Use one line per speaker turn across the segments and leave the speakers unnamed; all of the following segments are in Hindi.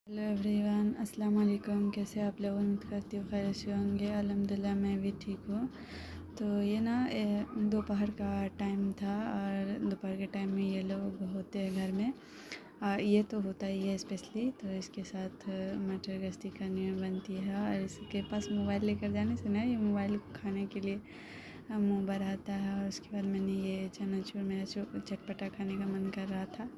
हेलो एवरीवन, अस्सलाम वालेकुम। कैसे आप लोग? उम्मीद करती हूँ खैर से होंगे। अल्हम्दुलिल्लाह मैं भी ठीक हूँ। तो ये ना दोपहर का टाइम था और दोपहर के टाइम में ये लोग होते हैं घर में। ये तो होता ही है स्पेशली। तो इसके साथ मटर गश्ती करनी बनती है और इसके पास मोबाइल लेकर जाने से ना ये मोबाइल को खाने के लिए मुँह बढ़ाता है। और उसके बाद मैंने ये चनाचूर मेरा चटपटा खाने का मन कर रहा था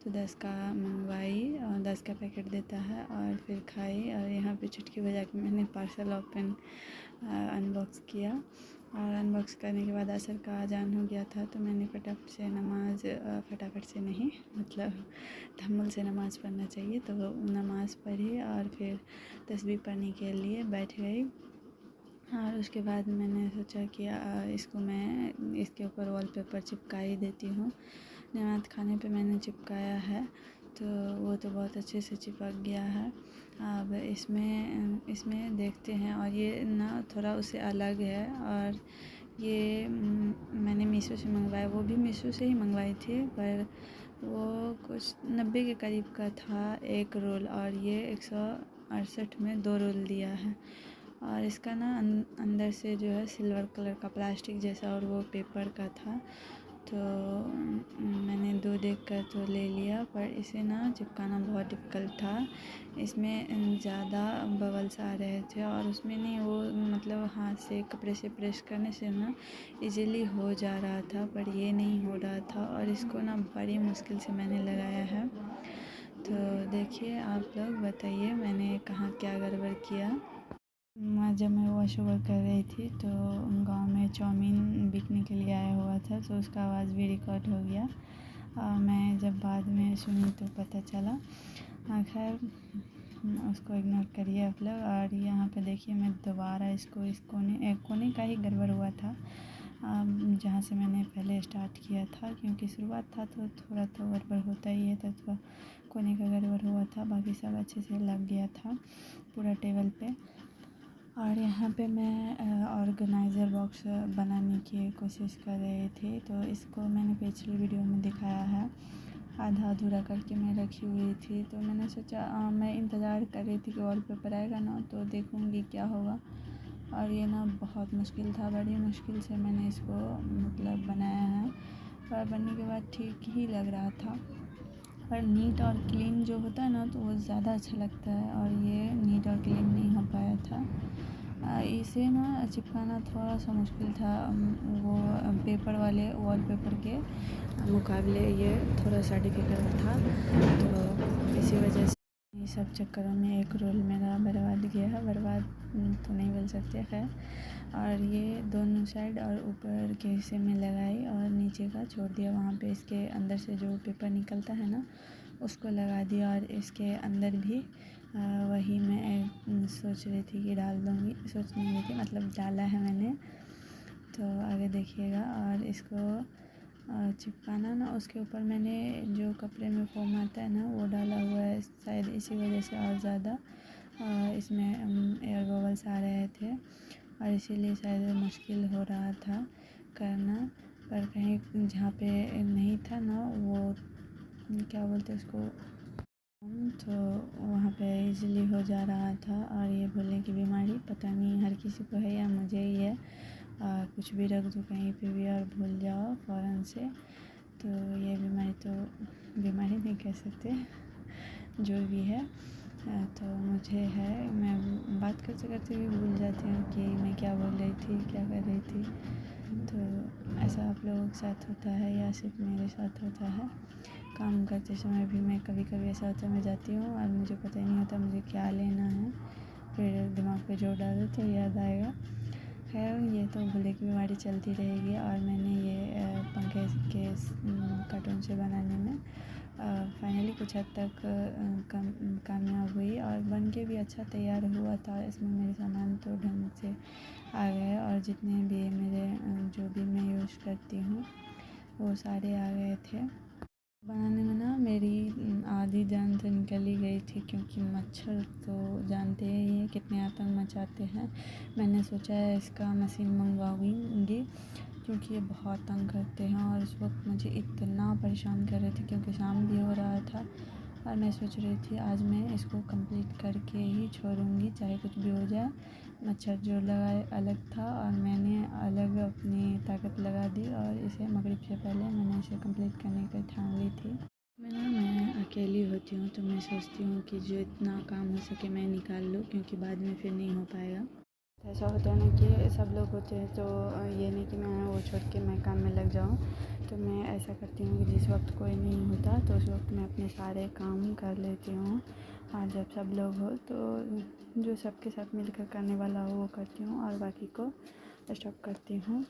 तो 10 का मंगवाई और 10 का पैकेट देता है और फिर खाई। और यहाँ पे चुटकी बजा के मैंने पार्सल अनबॉक्स किया। और अनबॉक्स करने के बाद असर का अजान हो गया था तो मैंने फटाफट से नहीं मतलब धम्मल से नमाज़ पढ़ना चाहिए तो नमाज़ पढ़ी और फिर तस्बीह पढ़ने के लिए बैठ गई। और उसके बाद मैंने सोचा कि इसको मैं इसके ऊपर वॉलपेपर चिपका ही देती हूँ। नमाज़ खाने पे मैंने चिपकाया है तो वो तो बहुत अच्छे से चिपक गया है। अब इसमें देखते हैं। और ये ना थोड़ा उससे अलग है। और ये मैंने मीशो से मंगवाया, वो भी मीशो से ही मंगवाई थी, पर वो कुछ 90 के करीब का था एक रोल और ये 168 में 2 रोल दिया है। और इसका ना अंदर से जो है सिल्वर कलर का प्लास्टिक जैसा और वो पेपर का था। तो मैंने 2 देख कर तो ले लिया, पर इसे ना चिपकाना बहुत डिफ़िकल्ट था। इसमें ज़्यादा बबल्स आ रहे थे और उसमें नहीं, वो मतलब हाथ से कपड़े से प्रेस करने से ना इजीली हो जा रहा था, पर ये नहीं हो रहा था। और इसको ना बड़ी मुश्किल से मैंने लगाया है। तो देखिए, आप लोग बताइए मैंने कहाँ क्या गड़बड़ किया। जब मैं वॉश ओवर कर रही थी तो गांव में चाउमीन बिकने के लिए आया हुआ था तो उसका आवाज़ भी रिकॉर्ड हो गया। मैं जब बाद में सुनी तो पता चला। खैर उसको इग्नोर करिए आप लोग। और यहाँ पे देखिए मैं दोबारा इस कोने का ही गड़बड़ हुआ था जहाँ से मैंने पहले स्टार्ट किया था, क्योंकि शुरुआत था तो थोड़ा तो गड़बड़ होता ही है। तो थोड़ा कोने का गड़बड़ हुआ था, बाकी सब अच्छे से लग गया था पूरा टेबल पे। और यहाँ पे मैं ऑर्गेनाइज़र बॉक्स बनाने की कोशिश कर रही थी तो इसको मैंने पिछली वीडियो में दिखाया है, आधा अधूरा करके मैं रखी हुई थी। तो मैंने सोचा मैं इंतज़ार कर रही थी कि वॉलपेपर आएगा ना तो देखूँगी क्या होगा। और ये ना बहुत मुश्किल था, बड़ी मुश्किल से मैंने इसको मतलब बनाया है। और बनने के बाद ठीक ही लग रहा था, पर नीट और क्लीन जो होता है ना तो वो ज़्यादा अच्छा लगता है और ये नीट और क्लीन नहीं हो पाया था। इसे ना चिपकाना थोड़ा सा मुश्किल था वो पेपर वाले वॉलपेपर के मुकाबले ये थोड़ा सा डिफ़िकल्ट था। तो इसी वजह से ये सब चक्करों में एक रोल मेरा बर्बाद गया है। बर्बाद तो नहीं बोल सकते, खैर। और ये दोनों साइड और ऊपर के हिस्से में लगाई और नीचे का छोड़ दिया। वहाँ पे इसके अंदर से जो पेपर निकलता है ना उसको लगा दिया। और इसके अंदर भी वही मैं सोच रही थी कि डाल दूँगी, सोच नहीं रही थी मतलब डाला है मैंने। तो आगे देखिएगा। और इसको चिपकाना ना उसके ऊपर मैंने जो कपड़े में फोम आता है ना वो डाला हुआ है, शायद इसी वजह से और ज़्यादा इसमें एयर बबल्स आ रहे थे और इसीलिए शायद मुश्किल हो रहा था करना। पर कहीं जहाँ पे नहीं था ना वो क्या बोलते उसको, तो वहाँ पे इजीली हो जा रहा था। और ये भूलने की बीमारी पता नहीं हर किसी को है या मुझे ही है। कुछ भी रख दो कहीं पे भी और भूल जाओ फ़ौरन से। तो ये बीमारी तो बीमारी नहीं कह सकते, जो भी है तो मुझे है। मैं बात करते करते भी भूल जाती हूँ कि मैं क्या बोल रही थी, क्या कर रही थी। तो ऐसा आप लोगों के साथ होता है या सिर्फ मेरे साथ होता है? काम करते समय भी मैं कभी कभी ऐसा होता है मैं जाती हूँ और मुझे पता ही नहीं होता मुझे क्या लेना है, फिर दिमाग पे जोर डालो तो याद आएगा। खैर ये तो भूलने की बीमारी चलती रहेगी। और मैंने ये पंखे के कार्टून से बनाने में फाइनली कुछ हद तक कामयाब हुई और बन के भी अच्छा तैयार हुआ था। इसमें मेरे सामान तो ढंग से आ गए और जितने भी मेरे जो भी मैं यूज़ करती हूँ वो सारे आ गए थे। बनाने में ना मेरी आधी जान तो निकल ही गई थी, क्योंकि मच्छर तो जानते ही हैं कितने आतंक मचाते हैं। मैंने सोचा है इसका मशीन मंगवाऊंगी, क्योंकि ये बहुत तंग करते हैं और इस वक्त मुझे इतना परेशान कर रहे थे क्योंकि शाम भी हो रहा था और मैं सोच रही थी आज मैं इसको कंप्लीट करके ही छोड़ूंगी, चाहे कुछ भी हो जाए। मच्छर जो लगाए अलग था और मैंने अलग अपनी ताकत लगा दी और इसे मगरिब से पहले मैंने इसे कंप्लीट करने की ठान ली थी। मैं अकेली होती हूँ तो मैं सोचती हूँ कि जो इतना काम हो सके मैं निकाल लूँ, क्योंकि बाद में फिर नहीं हो पाएगा। ऐसा होता है ना कि सब लोग होते हैं तो ये नहीं कि मैं वो छोड़ के मैं काम में लग जाऊँ। तो मैं ऐसा करती हूँ कि जिस वक्त कोई नहीं होता तो उस वक्त मैं अपने सारे काम कर लेती हूँ, और जब सब लोग हो तो जो सबके साथ मिलकर करने वाला हो वो करती हूँ और बाकी को स्टॉप करती हूँ।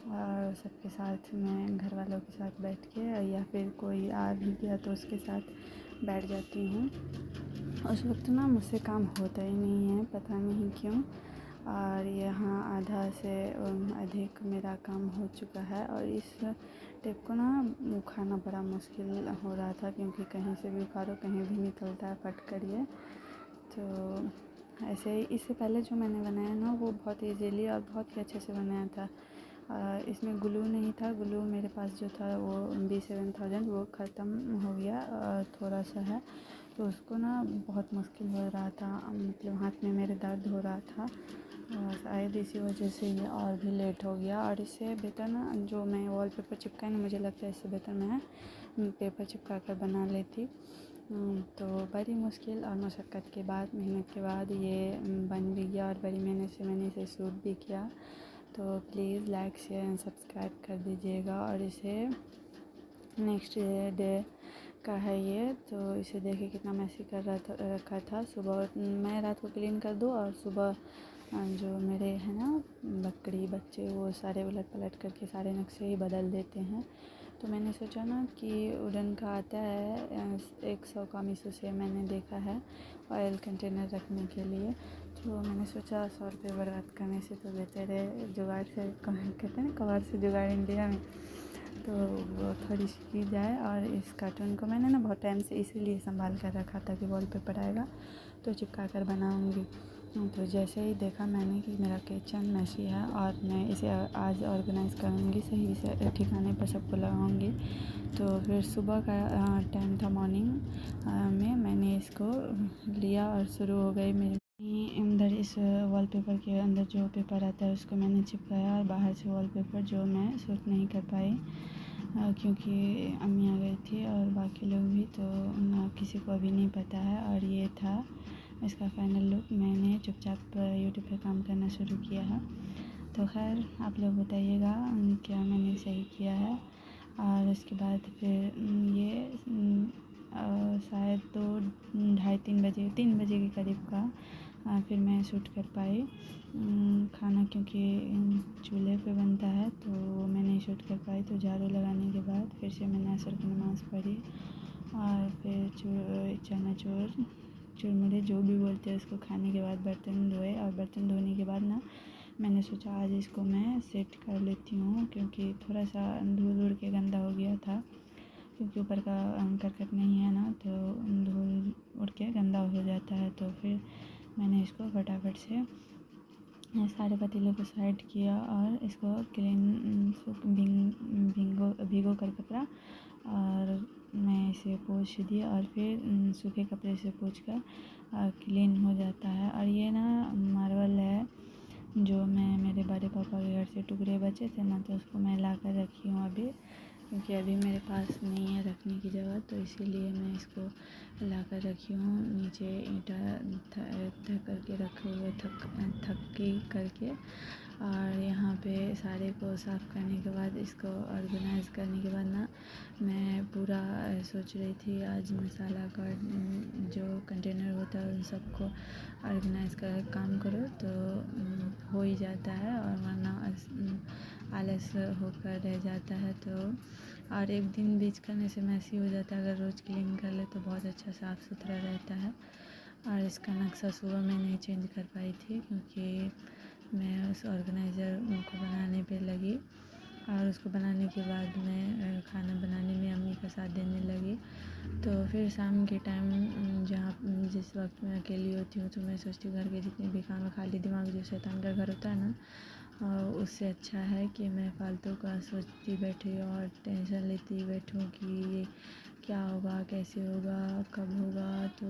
और सबके साथ मैं घर वालों के साथ बैठ के, या फिर कोई आ भी गया तो उसके साथ बैठ जाती हूँ। उस वक्त ना मुझसे काम होता ही नहीं है, पता नहीं क्यों। और यहाँ आधा से अधिक मेरा काम हो चुका है और इस टेप को ना उखाड़ना बड़ा मुश्किल हो रहा था, क्योंकि कहीं से भी उखाड़ो कहीं भी निकलता है फट कर ये। तो ऐसे ही इससे पहले जो मैंने बनाया ना वो बहुत ईजीली और बहुत ही अच्छे से बनाया था। इसमें ग्लू नहीं था, ग्लू मेरे पास जो था वो B7000 वो ख़त्म हो गया, थोड़ा सा है तो उसको ना बहुत मुश्किल हो रहा था, मतलब हाथ में मेरे दर्द हो रहा था और शायद इसी वजह से ये और भी लेट हो गया। और इससे बेहतर ना जो मैं वॉलपेपर चिपकाई ना, मुझे लगता है इससे बेहतर मैं पेपर चिपका कर बना लेती। तो बड़ी मुश्किल और मशक्क़त के बाद, मेहनत के बाद ये बन भी गया और बड़ी मेहनत से मैंने इसे शूट भी किया। तो please like share and subscribe कर दीजिएगा। और इसे नेक्स्ट डे का है ये, तो इसे देखिए कितना मैसी कर रखा था। सुबह मैं रात को क्लीन कर दूँ और सुबह जो मेरे हैं ना बकरी बच्चे वो सारे उलट पलट करके सारे नक्शे ही बदल देते हैं। तो मैंने सोचा ना कि वुडन का आता है 100 का, मीशो से मैंने देखा है ऑयल कंटेनर रखने के लिए। तो मैंने सोचा 100 रुपये बर्बाद करने से तो बेहतर है जुगाड़ से, कहते हैं ना कबाड़ से जुगाड़ इंडिया में, तो वो थोड़ी सी की जाए। और इस कार्टून को मैंने ना बहुत टाइम से इसीलिए संभाल कर रखा था कि वॉलपेपर आएगा तो चिपका कर बनाऊँगी। तो जैसे ही देखा मैंने कि मेरा किचन मैसी है और मैं इसे आज ऑर्गेनाइज़ करूँगी, सही से ठिकाने पर सबको लगाऊँगी। तो फिर सुबह का टाइम था, मॉर्निंग में मैंने इसको लिया और शुरू हो गई मेरी अंदर इस वॉलपेपर के अंदर जो पेपर आता है उसको मैंने चिपकाया, और बाहर से वॉलपेपर जो मैं शूट नहीं कर पाई क्योंकि अम्मी आ गई थी और बाकी लोग भी, तो किसी को अभी नहीं पता है। और ये था इसका फाइनल लुक। मैंने चुपचाप यूट्यूब पे काम करना शुरू किया है। तो खैर आप लोग बताइएगा क्या मैंने सही किया है। और उसके बाद फिर ये शायद 2 ढाई 3 बजे के करीब का फिर मैं शूट कर पाई खाना, क्योंकि चूल्हे पे बनता है तो मैं नहीं शूट कर पाई। तो झाड़ू लगाने के बाद फिर से मैंने असर की नमाज़ पढ़ी और फिर चनाचूर चुरमुरे जो भी बोलते हैं उसको खाने के बाद बर्तन धोए। और बर्तन धोने के बाद ना मैंने सोचा आज इसको मैं सेट कर लेती हूँ, क्योंकि थोड़ा सा धूल उड़ के गंदा हो गया था, क्योंकि ऊपर का करकट नहीं है ना तो धूल उड़ के गंदा हो जाता है। तो फिर मैंने इसको फटाफट से सारे पतीलों को साइड किया और इसको क्लीन भिगो कर कपड़ा, और मैं इसे पोंछ दिया और फिर सूखे कपड़े से पोंछ कर क्लीन हो जाता है। और ये ना मार्बल है जो मैं मेरे बड़े पापा के घर से टुकड़े बचे थे ना, तो उसको मैं ला कर रखी हूँ अभी, क्योंकि अभी मेरे पास नहीं है रखने की जगह, तो इसीलिए मैं इसको ला कर रखी हूँ। नीचे ईंटा धक करके रखे हुए थक्की करके। और यहाँ पे सारे को साफ़ करने के बाद इसको ऑर्गेनाइज़ करने के बाद ना मैं पूरा सोच रही थी आज मसाला का जो कंटेनर होता है उन सबको ऑर्गेनाइज़ कर काम करो तो हो ही जाता है, और वरना आलस होकर रह जाता है। तो और एक दिन बीच करने से मैसी हो जाता है, अगर रोज़ क्लीन कर ले तो बहुत अच्छा साफ़ सुथरा रहता है। और इसका नक्शा सुबह मैं नहीं चेंज कर पाई थी, क्योंकि मैं उस ऑर्गेनाइज़र को बनाने पे लगी, और उसको बनाने के बाद मैं खाना बनाने में अम्मी का साथ देने लगी। तो फिर शाम के टाइम जिस वक्त मैं अकेली होती हूँ तो मैं सोचती हूँ घर के जितने भी काम, खाली दिमाग जो शैतान का घर होता है ना, उससे अच्छा है कि मैं फालतू का सोचती बैठी और टेंशन लेती बैठूँ कि ये क्या होगा, कैसे होगा, कब होगा। तो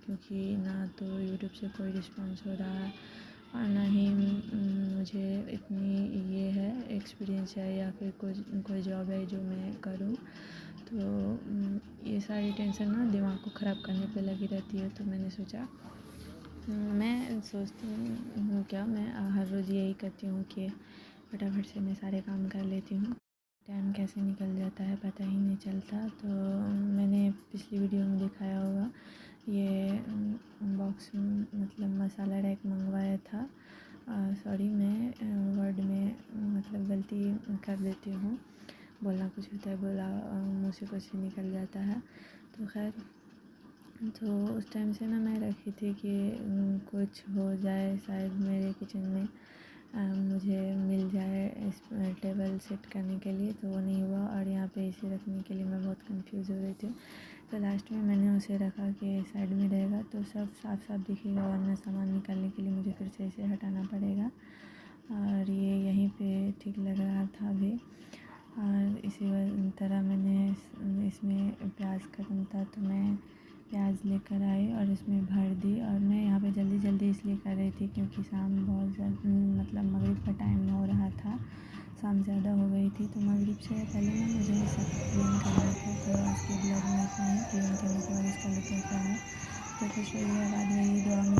क्योंकि ना तो यूट्यूब से कोई रिस्पॉन्स हो रहा है और ना ही मुझे इतनी ये है एक्सपीरियंस है या फिर कोई जॉब है जो मैं करूँ। तो ये सारी टेंशन ना दिमाग को ख़राब करने पे लगी रहती है। तो मैंने सोचा, मैं सोचती हूँ क्या, मैं हर रोज़ यही करती हूँ कि फटाफट से मैं सारे काम कर लेती हूँ। टाइम कैसे निकल जाता है पता ही नहीं चलता। तो मैंने पिछली वीडियो में दिखाया होगा, ये बॉक्स मतलब मसाला रैक मंगवाया था। सॉरी, मैं वर्ड में मतलब गलती कर देती हूँ, बोलना कुछ होता है, बोला मुँह से कुछ निकल जाता है। तो खैर, तो उस टाइम से ना मैं रखी थी कि कुछ हो जाए शायद मेरे किचन में मुझे मिल जाए इस टेबल सेट करने के लिए। तो वो नहीं हुआ और यहाँ पे इसे रखने के लिए मैं बहुत कंफ्यूज हो रही थी। तो लास्ट में मैंने उसे रखा कि साइड में रहेगा तो सब साफ साफ दिखेगा, वरना सामान निकालने के लिए मुझे फिर से इसे हटाना पड़ेगा। और ये यहीं पे ठीक लग रहा था अभी। और इसी तरह मैंने इसमें प्याज ख़त्म था तो मैं प्याज लेकर आई और इसमें भर दी। और मैं यहाँ पे जल्दी जल्दी इसलिए कर रही थी क्योंकि शाम बहुत मतलब मगरिब का टाइम हो रहा था, शाम ज़्यादा हो गई थी। तो मगरिब से पहले ना मुझे ये सब क्लीन करना था। तो आज के ब्लॉग में इतना ही। क्लीन करने के बाद इसका लुक कैसा है तो खुश रहिए, बाद में ये दुआ में